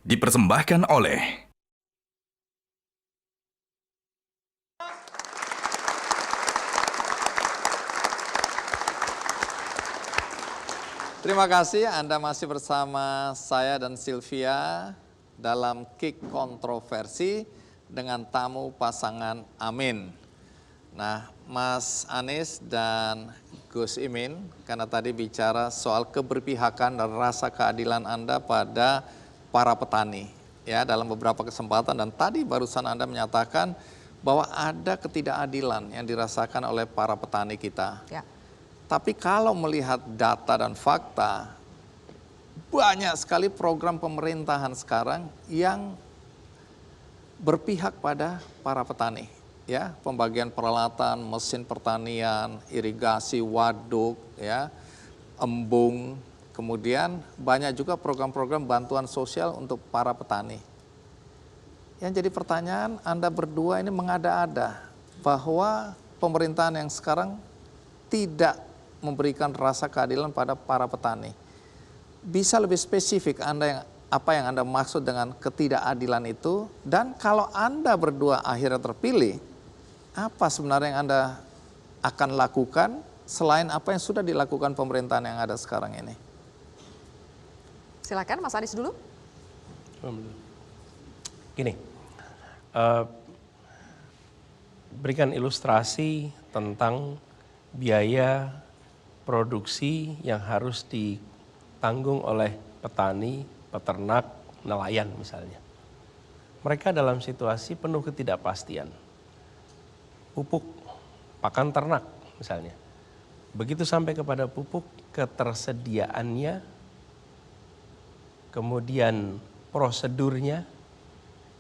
dipersembahkan oleh Terima kasih Anda masih bersama saya dan Sylvia dalam Kick Kontroversi dengan tamu pasangan Amin. Nah, Mas Anies dan Gus Imin, karena tadi bicara soal keberpihakan dan rasa keadilan Anda pada para petani. Ya, dalam beberapa kesempatan dan tadi barusan Anda menyatakan bahwa ada ketidakadilan yang dirasakan oleh para petani kita. Ya. Tapi kalau melihat data dan fakta, banyak sekali program pemerintahan sekarang yang berpihak pada para petani. Ya, pembagian peralatan, mesin pertanian, irigasi, waduk, ya, embung, kemudian banyak juga program-program bantuan sosial untuk para petani. Yang jadi pertanyaan, Anda berdua ini mengada-ada bahwa pemerintahan yang sekarang tidak memberikan rasa keadilan pada para petani. Bisa lebih spesifik apa yang Anda maksud dengan ketidakadilan itu, dan kalau Anda berdua akhirnya terpilih, apa sebenarnya yang Anda akan lakukan selain apa yang sudah dilakukan pemerintahan yang ada sekarang ini? Silakan Mas Anies dulu. Gini, berikan ilustrasi tentang biaya produksi yang harus ditanggung oleh petani, peternak, nelayan misalnya. Mereka dalam situasi penuh ketidakpastian. Pupuk, pakan ternak misalnya. Begitu sampai kepada pupuk, ketersediaannya, kemudian prosedurnya,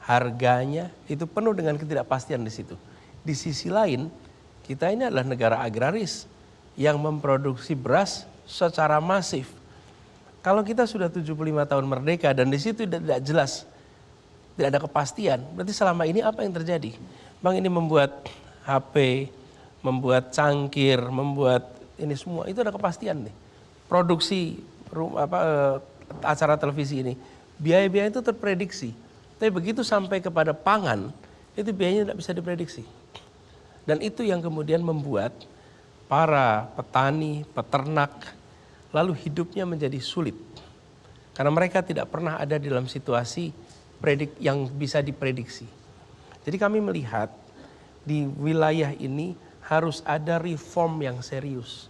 harganya, itu penuh dengan ketidakpastian di situ. Di sisi lain, kita ini adalah negara agraris yang memproduksi beras secara masif. Kalau kita sudah 75 tahun merdeka dan di situ tidak jelas, tidak ada kepastian, berarti selama ini apa yang terjadi? Bang, ini membuat HP, membuat cangkir, membuat ini semua, itu ada kepastian nih. Produksi acara televisi ini, biaya-biaya itu terprediksi. Tapi begitu sampai kepada pangan, itu biayanya tidak bisa diprediksi. Dan itu yang kemudian membuat para petani, peternak, lalu hidupnya menjadi sulit. Karena mereka tidak pernah ada dalam situasi yang bisa diprediksi. Jadi kami melihat di wilayah ini harus ada reform yang serius.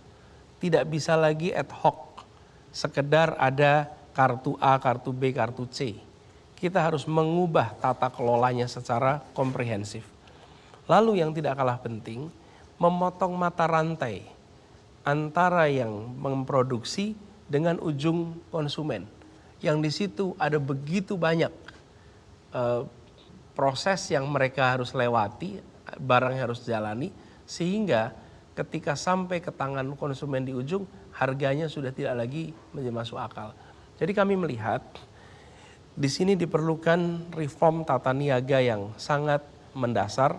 Tidak bisa lagi ad hoc, sekedar ada kartu A, kartu B, kartu C. Kita harus mengubah tata kelolanya secara komprehensif. Lalu yang tidak kalah penting, memotong mata rantai antara yang memproduksi dengan ujung konsumen. Yang di situ ada begitu banyak proses yang mereka harus lewati, barang yang harus jalani, sehingga ketika sampai ke tangan konsumen di ujung, harganya sudah tidak lagi masuk akal. Jadi kami melihat di sini diperlukan reform tata niaga yang sangat mendasar,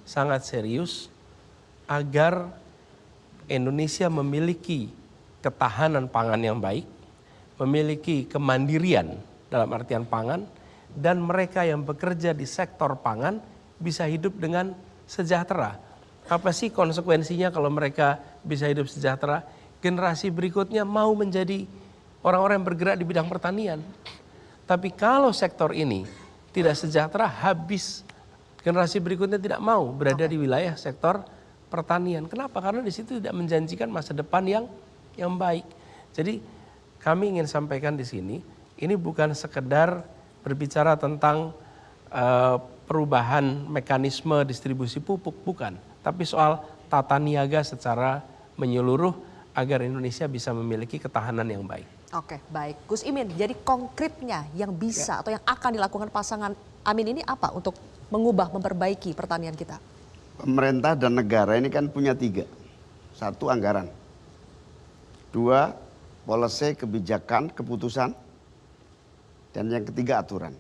sangat serius, agar Indonesia memiliki ketahanan pangan yang baik, memiliki kemandirian dalam artian pangan, dan mereka yang bekerja di sektor pangan bisa hidup dengan sejahtera. Apa sih konsekuensinya kalau mereka bisa hidup sejahtera? Generasi berikutnya mau menjadi orang-orang yang bergerak di bidang pertanian. Tapi kalau sektor ini tidak sejahtera, habis. Generasi berikutnya tidak mau berada di wilayah sektor pertanian. Kenapa? Karena di situ tidak menjanjikan masa depan yang baik. Jadi kami ingin sampaikan di sini, ini bukan sekedar berbicara tentang perubahan mekanisme distribusi pupuk, bukan. Tapi soal tata niaga secara menyeluruh agar Indonesia bisa memiliki ketahanan yang baik. Oke, baik. Gus Imin, jadi konkretnya yang bisa atau yang akan dilakukan pasangan Amin ini apa untuk mengubah, memperbaiki pertanian kita? Pemerintah dan negara ini kan punya 3. 1, anggaran. 2, policy, kebijakan, keputusan. Dan yang ketiga, aturan.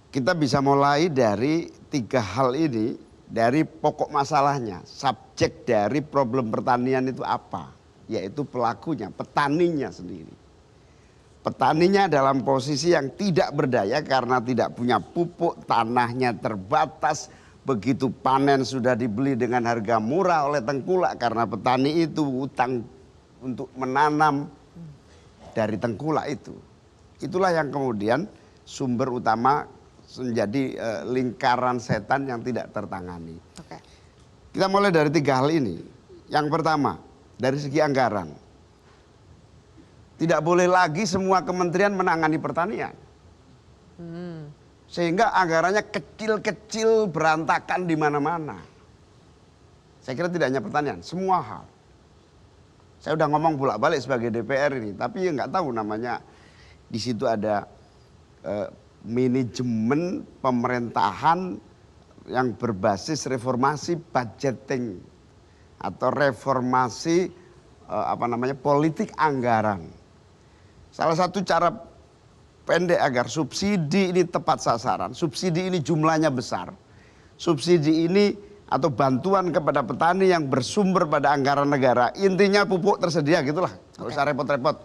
Kita bisa mulai dari 3 hal ini, dari pokok masalahnya. Subjek dari problem pertanian itu apa? Yaitu pelakunya, petaninya sendiri. petaninya dalam posisi yang tidak berdaya karena tidak punya pupuk, tanahnya terbatas, begitu panen sudah dibeli dengan harga murah oleh tengkulak karena petani itu utang untuk menanam dari tengkulak itu. Itulah yang kemudian sumber utama menjadi lingkaran setan yang tidak tertangani. Oke. Kita mulai dari 3 hal ini. Yang pertama, dari segi anggaran. Tidak boleh lagi semua kementerian menangani pertanian. Sehingga anggarannya kecil-kecil berantakan di mana-mana. Saya kira tidak hanya pertanian, semua hal. Saya udah ngomong bolak-balik sebagai DPR ini, tapi ya nggak tahu namanya di situ ada manajemen pemerintahan yang berbasis reformasi budgeting atau reformasi politik anggaran. Salah satu cara pendek agar subsidi ini tepat sasaran, subsidi ini jumlahnya besar, subsidi ini atau bantuan kepada petani yang bersumber pada anggaran negara, intinya pupuk tersedia gitulah, nggak usah repot-repot.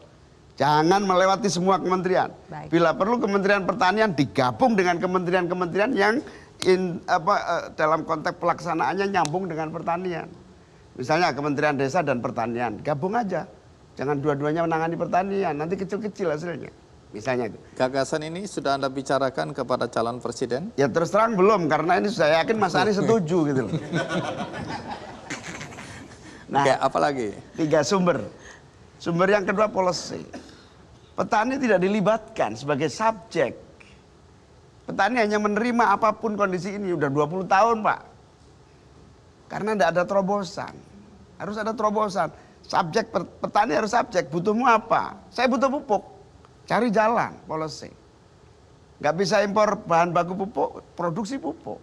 Jangan melewati semua kementerian. Baik. Bila perlu Kementerian Pertanian digabung dengan kementerian-kementerian yang dalam konteks pelaksanaannya nyambung dengan pertanian. Misalnya Kementerian Desa dan Pertanian, gabung aja. Jangan dua-duanya menangani pertanian, nanti kecil-kecil hasilnya. Misalnya itu. Gagasan ini sudah Anda bicarakan kepada calon presiden? Ya terus terang belum, karena ini saya yakin Mas Anies setuju gitu loh. Nah, Oke, apa lagi? 3 sumber. Sumber yang kedua policy. Petani tidak dilibatkan sebagai subjek. Petani hanya menerima apapun kondisi ini, udah 20 tahun Pak. Karena tidak ada terobosan. Harus ada terobosan. Subjek, petani harus subjek, butuhmu apa? Saya butuh pupuk, cari jalan, policy. Nggak bisa impor bahan baku pupuk, produksi pupuk.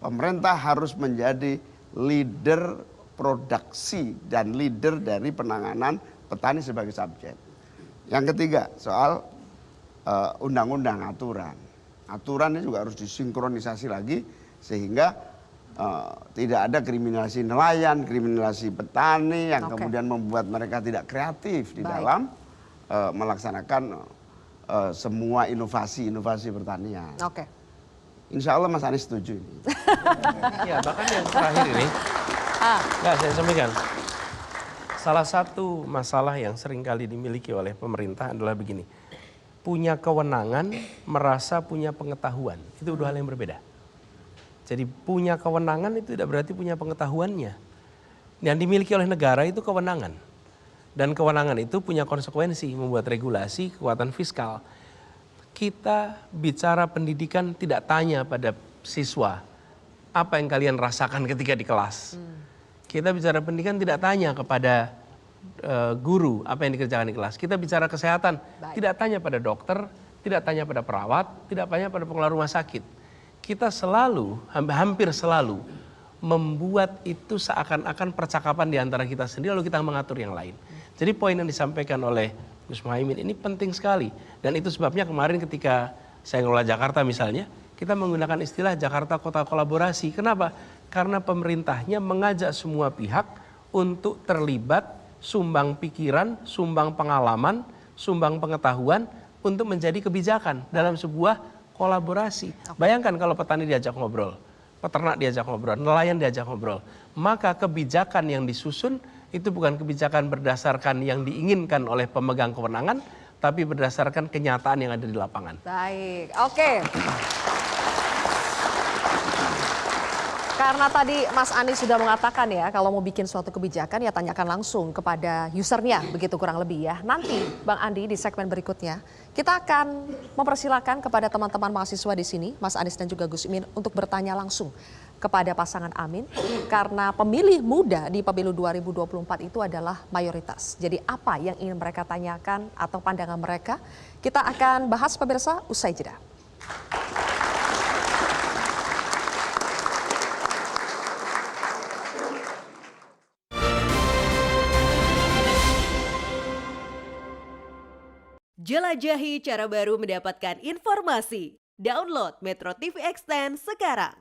Pemerintah harus menjadi leader produksi dan leader dari penanganan petani sebagai subjek. Yang ketiga, soal undang-undang, aturan. Aturan ini juga harus disinkronisasi lagi sehingga tidak ada kriminalisasi nelayan, kriminalisasi petani yang kemudian membuat mereka tidak kreatif di dalam melaksanakan semua inovasi pertanian. Oke. Insya Allah Mas Anies setuju ini. Ya, bahkan yang terakhir ini, nggak saya sampaikan. Salah satu masalah yang seringkali dimiliki oleh pemerintah adalah begini. Punya kewenangan, merasa punya pengetahuan. Itu 2 hal yang berbeda. Jadi punya kewenangan itu tidak berarti punya pengetahuannya. Yang dimiliki oleh negara itu kewenangan. Dan kewenangan itu punya konsekuensi, membuat regulasi, kekuatan fiskal. Kita bicara pendidikan tidak tanya pada siswa, apa yang kalian rasakan ketika di kelas. Kita bicara pendidikan tidak tanya kepada guru apa yang dikerjakan di kelas. Kita bicara kesehatan, tidak tanya pada dokter, tidak tanya pada perawat, tidak tanya pada pengelola rumah sakit. Kita selalu, hampir selalu membuat itu seakan-akan percakapan di antara kita sendiri lalu kita mengatur yang lain. Jadi poin yang disampaikan oleh Gus Muhaimin ini penting sekali. Dan itu sebabnya kemarin ketika saya ngelola Jakarta misalnya, kita menggunakan istilah Jakarta Kota Kolaborasi. Kenapa? Karena pemerintahnya mengajak semua pihak untuk terlibat, sumbang pikiran, sumbang pengalaman, sumbang pengetahuan untuk menjadi kebijakan dalam sebuah kolaborasi. Bayangkan kalau petani diajak ngobrol, peternak diajak ngobrol, nelayan diajak ngobrol. Maka kebijakan yang disusun itu bukan kebijakan berdasarkan yang diinginkan oleh pemegang kewenangan, tapi berdasarkan kenyataan yang ada di lapangan. Baik, oke. Karena tadi Mas Anies sudah mengatakan ya, kalau mau bikin suatu kebijakan ya tanyakan langsung kepada usernya, begitu kurang lebih ya. Nanti Bang Andi di segmen berikutnya, kita akan mempersilahkan kepada teman-teman mahasiswa di sini, Mas Anies dan juga Gus Imin, untuk bertanya langsung kepada pasangan Amin. Karena pemilih muda di pemilu 2024 itu adalah mayoritas. Jadi apa yang ingin mereka tanyakan atau pandangan mereka, kita akan bahas pemirsa usai jeda. Jelajahi cara baru mendapatkan informasi. Download Metro TV Extend sekarang.